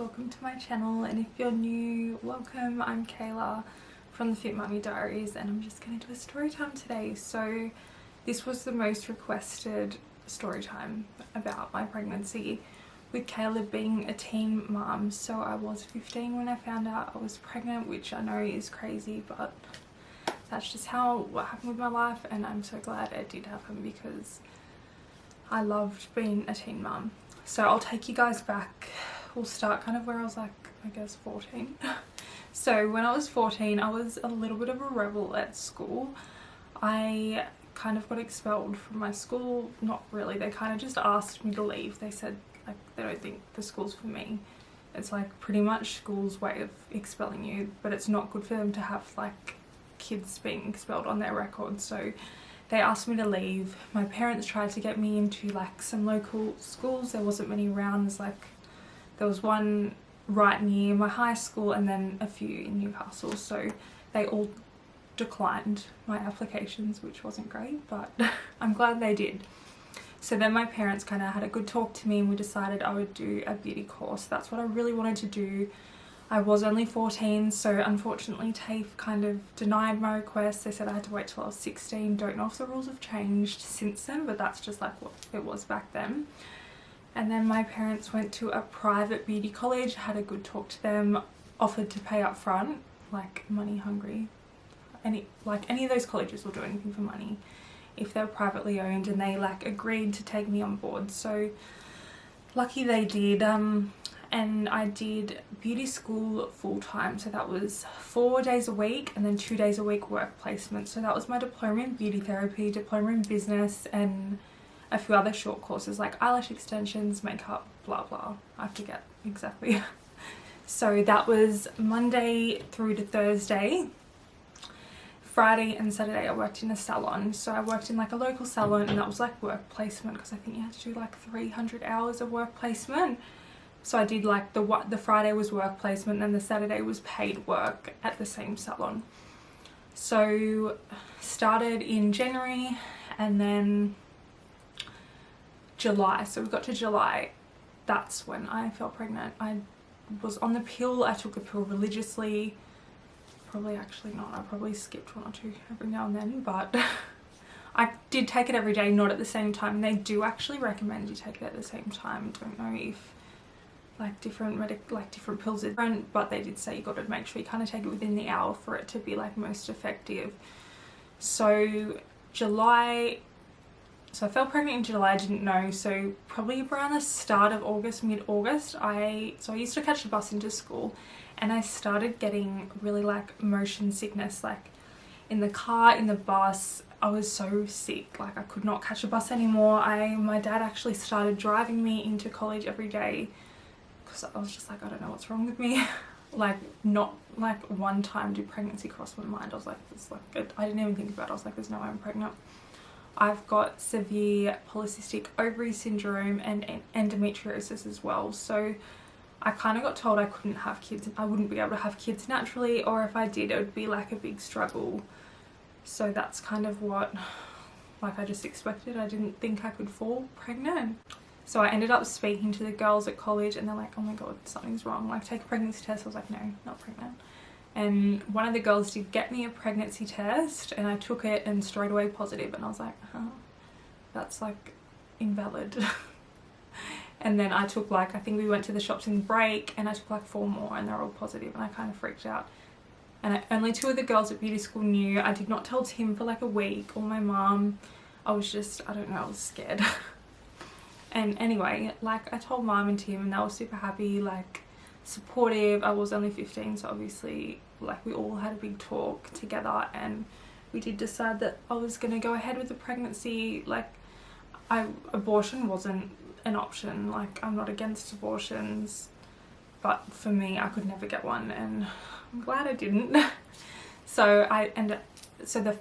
welcome to my channel, and if you're new, welcome. I'm Kayla from the Fit Mummy Diaries, and I'm just going to do a story time today. So this was the most requested story time about my pregnancy, with Caleb being a teen mum. So I was 15 when I found out I was pregnant, which I know is crazy, but that's just what happened with my life, and I'm so glad it did happen because I loved being a teen mum. So I'll take you guys back. We'll start kind of where I was like, I guess 14. So when I was 14, I was a little bit of a rebel at school. I kind of got expelled from my school. Not really, they kind of just asked me to leave. They said like they don't think the school's for me. It's like pretty much school's way of expelling you, but it's not good for them to have like kids being expelled on their record. So they asked me to leave. My parents tried to get me into like some local schools. There wasn't many around. There was one right near my high school and then a few in Newcastle. So they all declined my applications, which wasn't great, but I'm glad they did. So then my parents kind of had a good talk to me, and we decided I would do a beauty course. That's what I really wanted to do. I was only 14, so unfortunately TAFE kind of denied my request. They said I had to wait till I was 16. Don't know if the rules have changed since then, but that's just like what it was back then. And then my parents went to a private beauty college, had a good talk to them, offered to pay up front, like money hungry. Any of those colleges will do anything for money if they're privately owned, and they like agreed to take me on board. So lucky they did. And I did beauty school full time, so that was 4 days a week and then 2 days a week work placement. So that was my diploma in beauty therapy, diploma in business, and a few other short courses like eyelash extensions, makeup, blah blah. I forget exactly. So that was Monday through to Thursday. Friday and Saturday I worked in a salon. So I worked in like a local salon, and that was like work placement because I think you had to do like 300 hours of work placement. So I did like the Friday was work placement, and the Saturday was paid work at the same salon. So started in January and then July. So we got to July. That's when I fell pregnant. I was on the pill. I took the pill religiously. Probably actually not. I probably skipped one or two every now and then, but I did take it every day, not at the same time. And they do actually recommend you take it at the same time. Don't know if like different pills are different, but they did say you got to make sure you kind of take it within the hour for it to be like most effective. So I fell pregnant in July. I didn't know, so probably around the start of August, mid-August, I used to catch the bus into school, and I started getting really like motion sickness, like in the car, in the bus. I was so sick, like I could not catch a bus anymore. My dad actually started driving me into college every day, because I was just like, I don't know what's wrong with me. Like not like one time did pregnancy cross my mind. I was like, I didn't even think about it. I was like, there's no way I'm pregnant. I've got severe polycystic ovary syndrome and endometriosis as well. So I kind of got told I couldn't have kids. I wouldn't be able to have kids naturally, or if I did, it would be like a big struggle. So that's kind of what like I just expected. I didn't think I could fall pregnant. So I ended up speaking to the girls at college, and they're like, oh my god, something's wrong, like take a pregnancy test. I was like, no, not pregnant. And one of the girls did get me a pregnancy test, and I took it and straight away positive, and I was like, that's like invalid. And then I took like, I think we went to the shops in break, and I took like 4 more, and they're all positive, and I kind of freaked out. And only 2 of the girls at beauty school knew. I did not tell Tim for like a week, or my mum. I was just, I don't know, I was scared. And anyway, like I told mum and Tim, and they were super happy, like supportive. I was only 15, so obviously like we all had a big talk together, and we did decide that I was going to go ahead with the pregnancy. Like abortion wasn't an option. Like I'm not against abortions, but for me I could never get one, and I'm glad I didn't. So the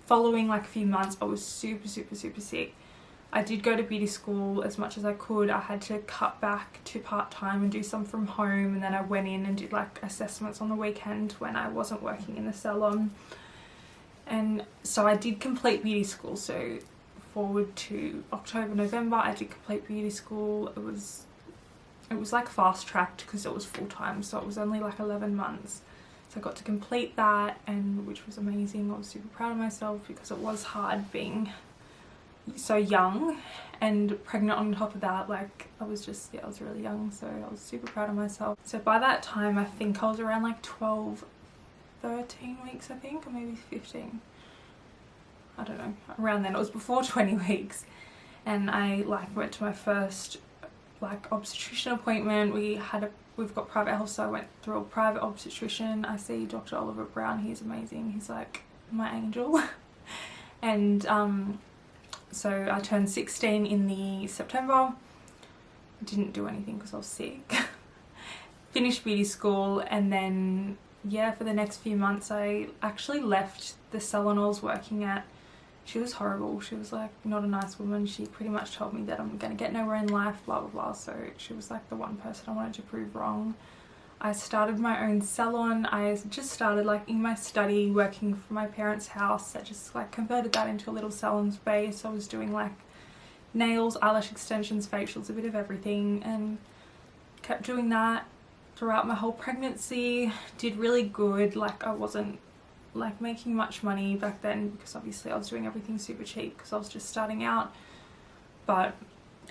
following like few months I was super sick. I did go to beauty school as much as I could. I had to cut back to part-time and do some from home, and then I went in and did like assessments on the weekend when I wasn't working in the salon. And so I did complete beauty school. So forward to October, November, I did complete beauty school. It was it was like fast tracked because it was full time, so it was only like 11 months. So I got to complete that, and which was amazing. I was super proud of myself because it was hard being so young and pregnant on top of that. Like I was really young, so I was super proud of myself. So by that time I think I was around like 12, 13 weeks I think, or maybe 15. I don't know, around then. It was before 20 weeks. And I like went to my first like obstetrician appointment. We've got private health, so I went through a private obstetrician. I see Dr. Oliver Brown. He's amazing. He's like my angel. And so I turned 16 in the September. Didn't do anything because I was sick. Finished beauty school, and then yeah, for the next few months I actually left the salon I was working at. She was horrible. She was like not a nice woman. She pretty much told me that I'm gonna get nowhere in life, blah blah blah. So she was like the one person I wanted to prove wrong. I started my own salon. I just started like in my study working from my parents' house. I just like converted that into a little salon space. I was doing like nails, eyelash extensions, facials, a bit of everything, and kept doing that throughout my whole pregnancy. Did really good. Like I wasn't like making much money back then because obviously I was doing everything super cheap because I was just starting out. But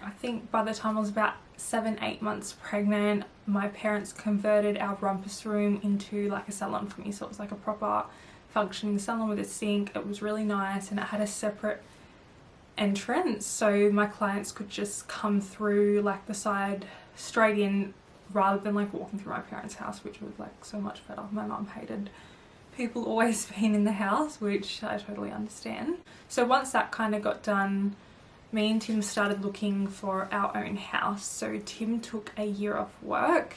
I think by the time I was about 7-8 months pregnant, my parents converted our rumpus room into like a salon for me. So it was like a proper functioning salon with a sink. It was really nice, and it had a separate entrance, so my clients could just come through like the side straight in rather than like walking through my parents' house, which was like so much better. My mum hated people always being in the house, which I totally understand. So once that kind of got done, me and Tim started looking for our own house. So Tim took a year off work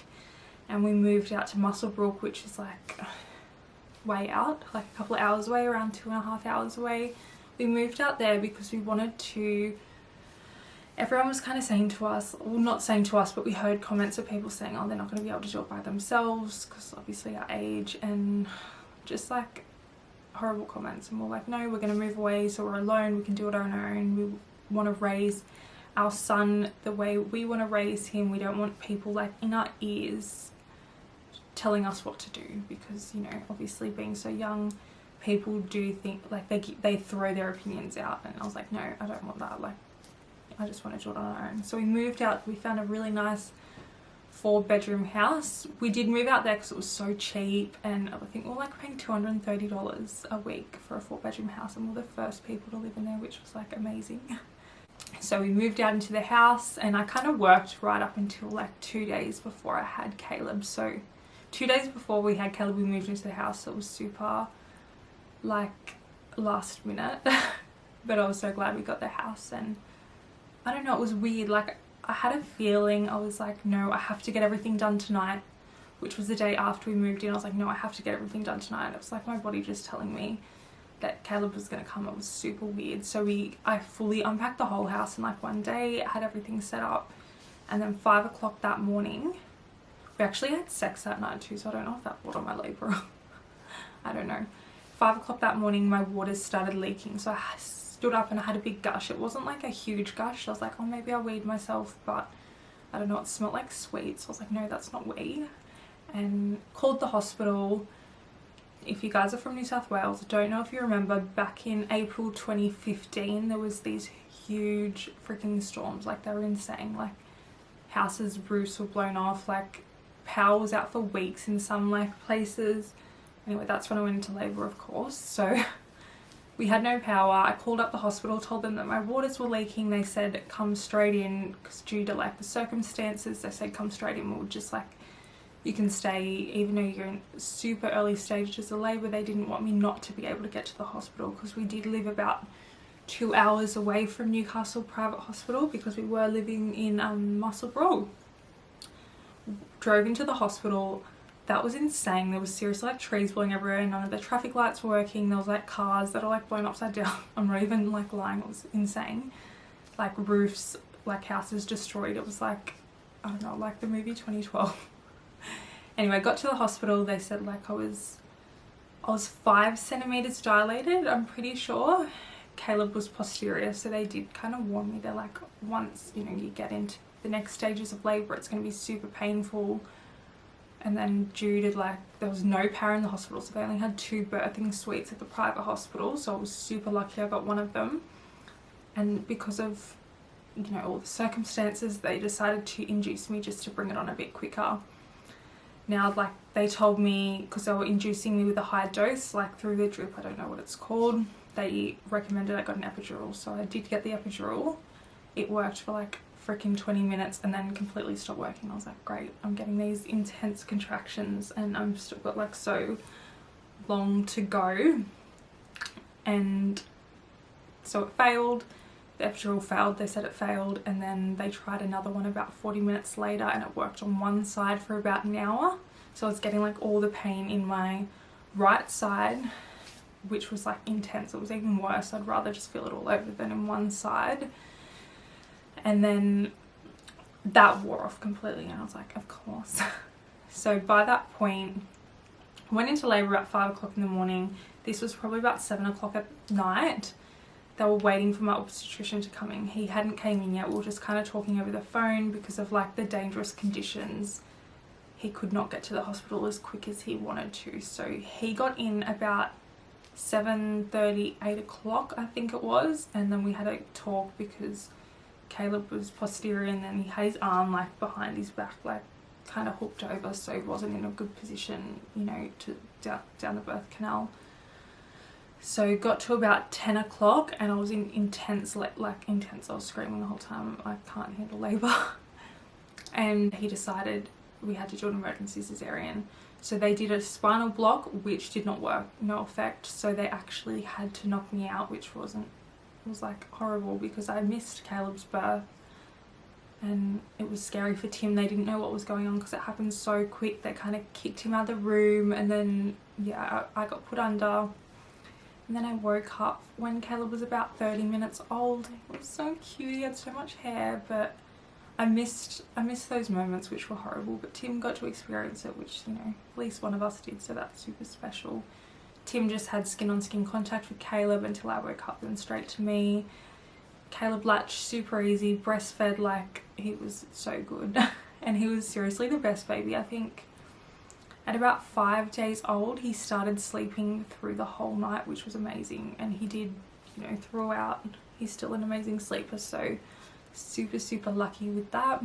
and we moved out to Muswellbrook, which is like way out, like a couple of hours away, around 2.5 hours away. We moved out there because we wanted to, everyone was kind of saying to us, well not saying to us, but we heard comments of people saying, oh, they're not going to be able to do it by themselves because obviously our age, and just like horrible comments. And we're like, no, we're going to move away, so we're alone, we can do it on our own. We want to raise our son the way we want to raise him. We don't want people like in our ears telling us what to do, because you know, obviously being so young, people do think like they throw their opinions out. And I was like, no, I don't want that. Like I just want to do it on our own. So we moved out. We found a really nice 4-bedroom house. We did move out there because it was so cheap, and I think we were like paying $230 a week for a 4-bedroom house, and we were the first people to live in there, which was like amazing. So we moved out into the house, and I kind of worked right up until like 2 days before I had Caleb. So 2 days before we had Caleb, we moved into the house. So it was super like last minute, but I was so glad we got the house. And I don't know, it was weird. Like I had a feeling, I was like, no, I have to get everything done tonight, which was the day after we moved in. I was like, no, I have to get everything done tonight. It was like my body just telling me that Caleb was going to come. It was super weird. So I fully unpacked the whole house in like one day, had everything set up, and then 5 o'clock that morning, we actually had sex that night too, so I don't know if that brought on my labour. I don't know. 5 o'clock that morning, my waters started leaking, so I stood up and I had a big gush. It wasn't like a huge gush. I was like, oh, maybe I weed myself, but I don't know, it smelled like sweet. So I was like, no, that's not weed. And called the hospital. If you guys are from New South Wales, I don't know if you remember, back in April 2015, there was these huge freaking storms. Like they were insane. Like houses, roofs were blown off, like power was out for weeks in some like places. Anyway, that's when I went into labour, of course. So we had no power. I called up the hospital, told them that my waters were leaking. They said come straight in, because due to like the circumstances, they said come straight in. We'll just like, you can stay even though you're in super early stages of labour. They didn't want me not to be able to get to the hospital, because we did live about 2 hours away from Newcastle Private Hospital because we were living in Muswellbrook. Drove into the hospital. That was insane. There was seriously like trees blowing everywhere, and none of the traffic lights were working. There was like cars that are like blown upside down. I'm not even like lying. It was insane. Like roofs, like houses destroyed. It was like, I don't know, like the movie 2012. Anyway, I got to the hospital. They said like I was 5 centimeters dilated, I'm pretty sure. Caleb was posterior, so they did kind of warn me. They're like, once, you know, you get into the next stages of labour, it's going to be super painful. And then due to, like, there was no para in the hospital, so they only had 2 birthing suites at the private hospital, so I was super lucky I got one of them. And because of, you know, all the circumstances, they decided to induce me just to bring it on a bit quicker. Now, like, they told me, because they were inducing me with a high dose, like through the drip, I don't know what it's called, they recommended I got an epidural, so I did get the epidural. It worked for like freaking 20 minutes and then completely stopped working. I was like, great, I'm getting these intense contractions and I'm still got like so long to go. And so it failed, the epidural failed, they said it failed, and then they tried another one about 40 minutes later and it worked on one side for about an hour. So I was getting like all the pain in my right side, which was like intense. It was even worse. I'd rather just feel it all over than in one side. And then that wore off completely and I was like, of course. So by that point, I went into labour at 5 o'clock in the morning. This was probably about 7 o'clock at night. They were waiting for my obstetrician to come in. He hadn't came in yet. We were just kind of talking over the phone because of like the dangerous conditions. He could not get to the hospital as quick as he wanted to. So he got in about 7:30, 8 o'clock I think it was. And then we had a talk because Caleb was posterior and then he had his arm like behind his back, like kind of hooked over, so he wasn't in a good position, you know, to down the birth canal. So got to about 10 o'clock and I was in intense, like intense, I was screaming the whole time, I can't handle labour. And he decided we had to do an emergency cesarean. So they did a spinal block, which did not work, no effect. So they actually had to knock me out, which was like horrible because I missed Caleb's birth and it was scary for Tim. They didn't know what was going on because it happened so quick. They kind of kicked him out of the room and then, yeah, I got put under. And then I woke up when Caleb was about 30 minutes old. It was so cute, he had so much hair, but I missed those moments, which were horrible. But Tim got to experience it, which, you know, at least one of us did, so that's super special. Tim just had skin-on-skin contact with Caleb until I woke up, then straight to me. Caleb latched super easy, breastfed like he was so good. And he was seriously the best baby. I think at about 5 days old, he started sleeping through the whole night, which was amazing. And he did, you know, throughout. He's still an amazing sleeper, so super, super lucky with that.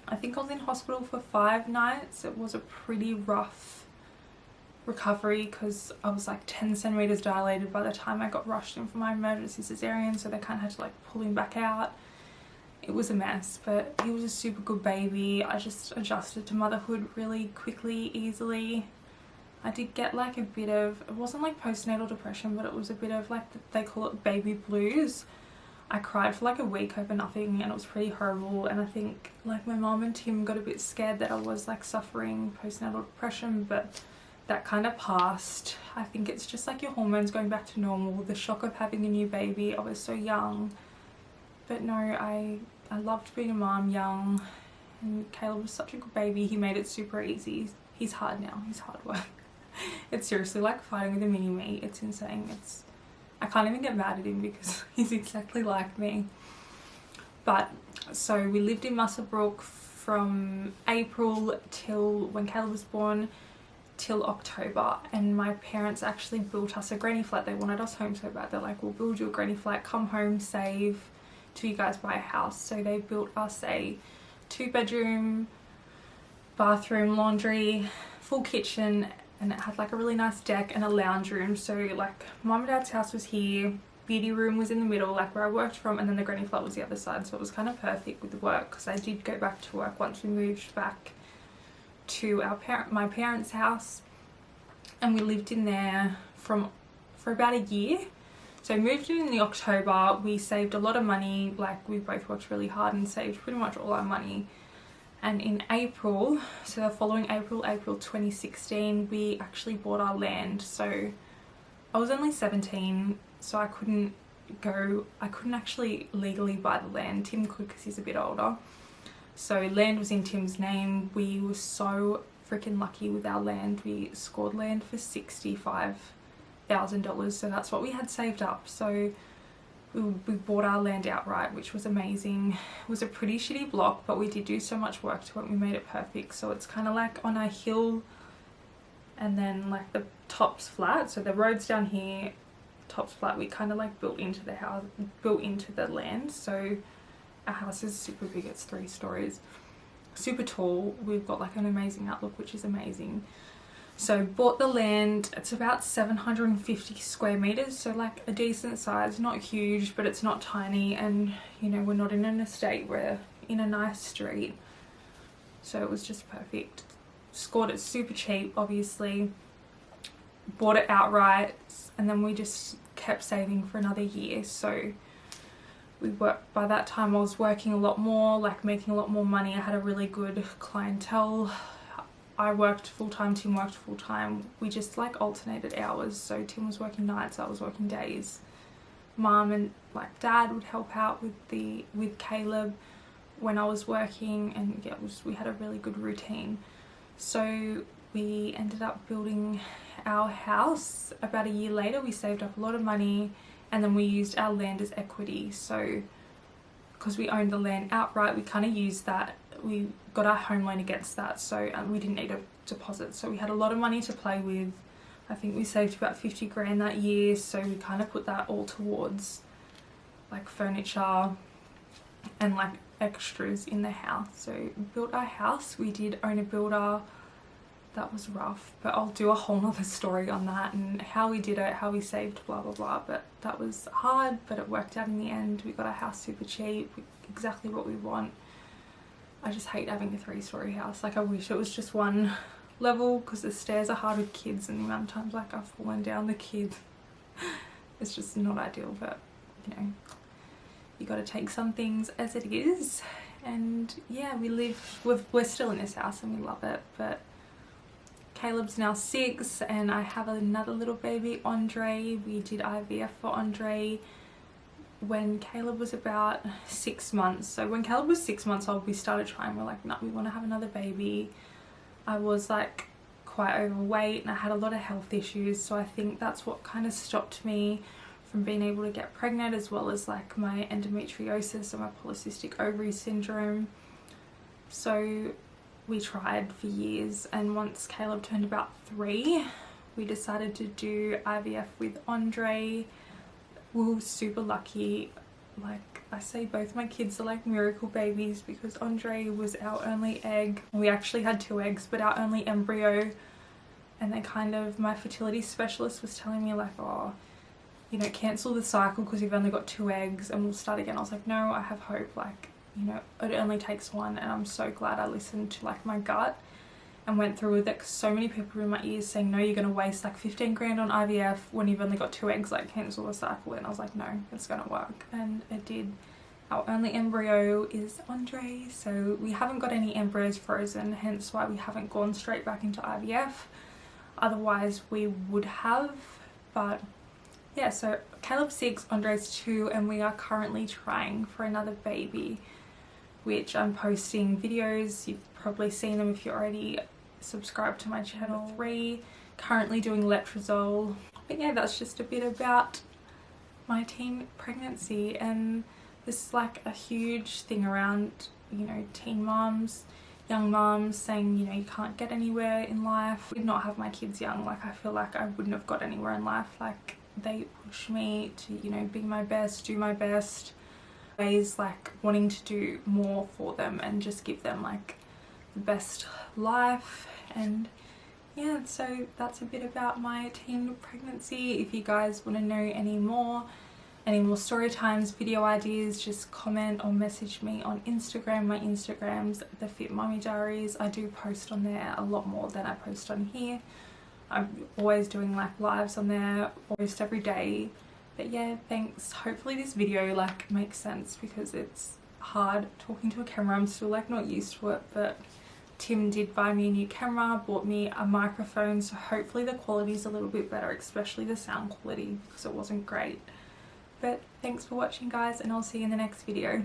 I think I was in hospital for 5 nights. It was a pretty rough recovery because I was like 10 centimeters dilated by the time I got rushed in for my emergency cesarean, so they kind of had to like pull him back out. It was a mess, but he was a super good baby. I just adjusted to motherhood really quickly, easily. I did get like a bit of, it wasn't like postnatal depression, but it was a bit of like, they call it baby blues. I cried for like a week over nothing and it was pretty horrible, and I think like my mom and Tim got a bit scared that I was like suffering postnatal depression, but that kind of passed. I think it's just like your hormones going back to normal, the shock of having a new baby. I was so young, but no, I loved being a mom young, and Caleb was such a good baby. He made it super easy. He's hard now, he's hard work. It's seriously like fighting with a mini-me. It's insane. I can't even get mad at him because he's exactly like me. But so we lived in Muswellbrook from April till when Caleb was born till October, and my parents actually built us a granny flat. They wanted us home so bad. They're like, we'll build you a granny flat, come home, save till you guys buy a house. So they built us a 2-bedroom, bathroom, laundry, full kitchen, and it had like a really nice deck and a lounge room. So like mum and dad's house was here, beauty room was in the middle, like where I worked from, and then the granny flat was the other side. So it was kind of perfect with the work because I did go back to work once we moved back to my parents' house, and we lived in there for about a year. So moved in the October. We saved a lot of money, like we both worked really hard and saved pretty much all our money. And in April, so the following April 2016, we actually bought our land. So I was only 17, so I couldn't actually legally buy the land. Tim could because he's a bit older. So land was in Tim's name. We were so freaking lucky with our land. We scored land for $65,000, so that's what we had saved up. So we bought our land outright, which was amazing. It was a pretty shitty block, but we did do so much work to it. We made it perfect. So it's kind of like on a hill, and then like the top's flat. So the road's down here, top's flat. We kind of like built into the house, built into the land. So our house is super big. It's 3 stories, super tall. We've got like an amazing outlook, which is amazing. So bought the land. It's about 750 square meters, so like a decent size, not huge, but it's not tiny. And you know, we're not in an estate, we're in a nice street, so it was just perfect. Scored it super cheap, obviously. Bought it outright, and then we just kept saving for another year. So we worked, by that time I was working a lot more, like making a lot more money. I had a really good clientele. I worked full-time, Tim worked full-time. We just like alternated hours. So Tim was working nights, I was working days. Mum and like Dad would help out with Caleb when I was working, and yeah, we had a really good routine. So we ended up building our house. About a year later, we saved up a lot of money, and then we used our land as equity. So because we owned the land outright, we kind of used that. We got our home loan against that, so we didn't need a deposit, so we had a lot of money to play with. I think we saved about 50 grand that year, so we kind of put that all towards like furniture and like extras in the house. So we built our house. We did own a builder. That was rough, but I'll do a whole nother story on that and how we did it, how we saved, blah blah blah. But that was hard, but it worked out in the end. We got our house super cheap, exactly what we want. I just hate having a 3-story house. Like I wish it was just one level, because the stairs are hard with kids, and the amount of times like I've fallen down the kids, it's just not ideal. But you know, you got to take some things as it is. And yeah, we're still in this house and we love it. But Caleb's now 6, and I have another little baby, Andre. We did IVF for Andre when Caleb was about 6 months. So when Caleb was 6 months old, we started trying. We're like, no, we want to have another baby. I was like quite overweight and I had a lot of health issues, so I think that's what kind of stopped me from being able to get pregnant, as well as like my endometriosis and my polycystic ovary syndrome. So we tried for years, and once Caleb turned about 3, we decided to do IVF with Andre. We were super lucky. Like I say, both my kids are like miracle babies, because Andre was our only egg. We actually had 2 eggs, but our only embryo. And they kind of, my fertility specialist was telling me like, oh, you know, cancel the cycle because you've only got 2 eggs and we'll start again. I was like, no, I have hope. Like, you know, it only takes 1. And I'm so glad I listened to like my gut and went through with it, because so many people in my ears saying, no, you're going to waste like 15 grand on IVF when you've only got 2 eggs, like cancel the cycle. And I was like, no, it's going to work. And it did. Our only embryo is Andre, so we haven't got any embryos frozen, hence why we haven't gone straight back into IVF. Otherwise we would have. But yeah, so Caleb's 6, Andre's 2, and we are currently trying for another baby, which I'm posting videos. You've probably seen them if you're already subscribed to my channel. 3, currently doing letrozole. But yeah, that's just a bit about my teen pregnancy. And this is like a huge thing around, you know, teen moms, young moms saying, you know, you can't get anywhere in life. I did not have my kids young. Like I feel like I wouldn't have got anywhere in life. Like they push me to, you know, be my best, do my best. Always like wanting to do more for them and just give them like the best life. And yeah, so that's a bit about my teen pregnancy. If you guys want to know any more story times, video ideas, just comment or message me on Instagram. My Instagram's The Fit Mummy Diaries. I do post on there a lot more than I post on here. I'm always doing like lives on there, almost every day. But yeah, thanks. Hopefully this video like makes sense, because it's hard talking to a camera. I'm still like not used to it, but Tim did buy me a new camera, bought me a microphone, so hopefully the quality is a little bit better, especially the sound quality, because it wasn't great. But thanks for watching guys, and I'll see you in the next video.